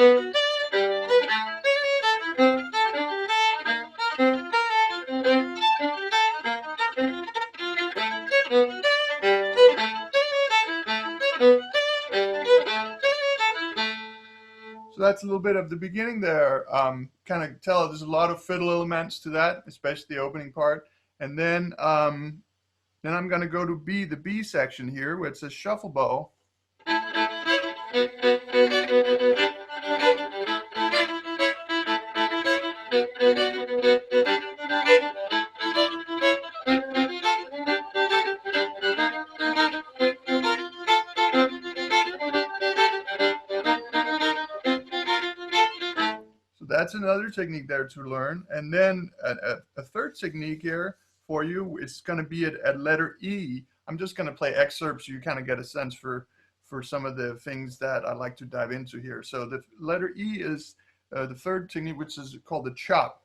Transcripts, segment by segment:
So that's a little bit of the beginning there. Kind of tell there's a lot of fiddle elements to that, especially the opening part. And then I'm going to go to B, the B section here, where it says shuffle bow. So that's another technique there to learn. And then a third technique here for you is going to be at letter E. I'm just going to play excerpts so you kind of get a sense for some of the things that I like to dive into here. So the letter E is the third technique, which is called the chop.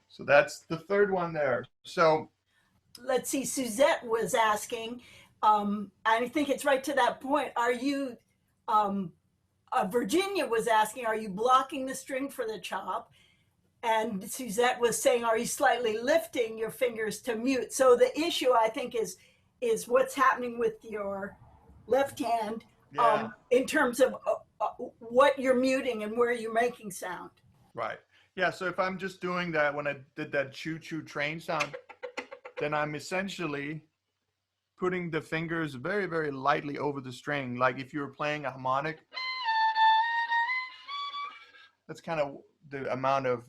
So that's the third one there. So let's see, Suzette was asking, I think it's right to that point. Are you, Virginia was asking, are you blocking the string for the chop? And Suzette was saying, are you slightly lifting your fingers to mute? So the issue, I think, is what's happening with your left hand, yeah. In terms of what you're muting and where you're making sound. Right. Yeah, so if I'm just doing that, when I did that choo-choo train sound, then I'm essentially putting the fingers very, very lightly over the string. Like if you were playing a harmonic, that's kind of the amount of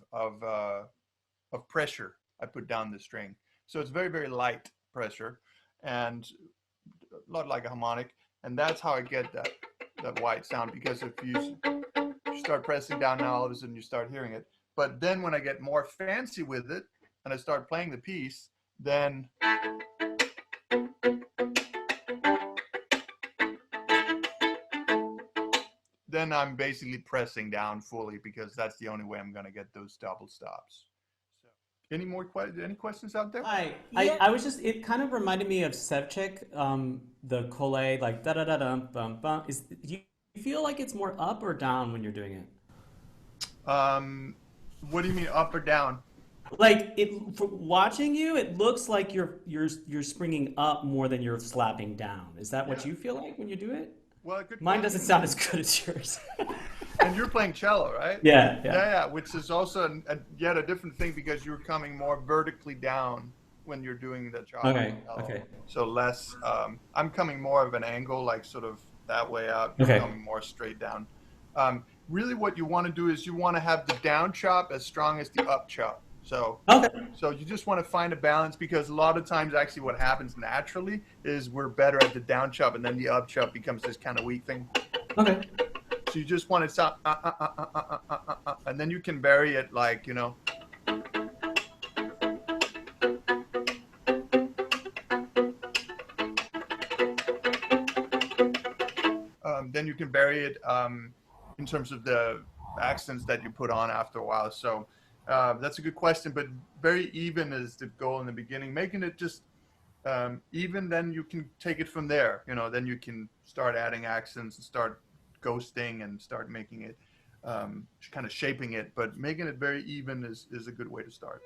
pressure I put down the string. So it's very, very light pressure and a lot like a harmonic. And that's how I get that white sound, because if you start pressing down now, all of a sudden you start hearing it. But then when I get more fancy with it and I start playing the piece, then I'm basically pressing down fully, because that's the only way I'm going to get those double stops. So, any questions out there? I was just, it kind of reminded me of Sevchik, the Cole, like da da da dum bum bum. Do you feel like it's more up or down when you're doing it? What do you mean, up or down? Like watching you, it looks like you're springing up more than you're slapping down. Is that what you feel like when you do it? Well, mine doesn't sound as good as yours. And you're playing cello, right? Yeah. Which is also yet a different thing, because you're coming more vertically down when you're doing the job. Okay. So less. I'm coming more of an angle, like sort of that way out. Okay. Coming more straight down. Really what you want to do is you want to have the down chop as strong as the up chop. So you just want to find a balance, because a lot of times actually what happens naturally is we're better at the down chop, and then the up chop becomes this kind of weak thing. Okay. So you just want to stop, and then you can vary it, like, then you can vary it in terms of the accents that you put on after a while. So that's a good question, but very even is the goal in the beginning. Making it just even, then you can take it from there. Then you can start adding accents and start ghosting and start making it, kind of shaping it. But making it very even is a good way to start.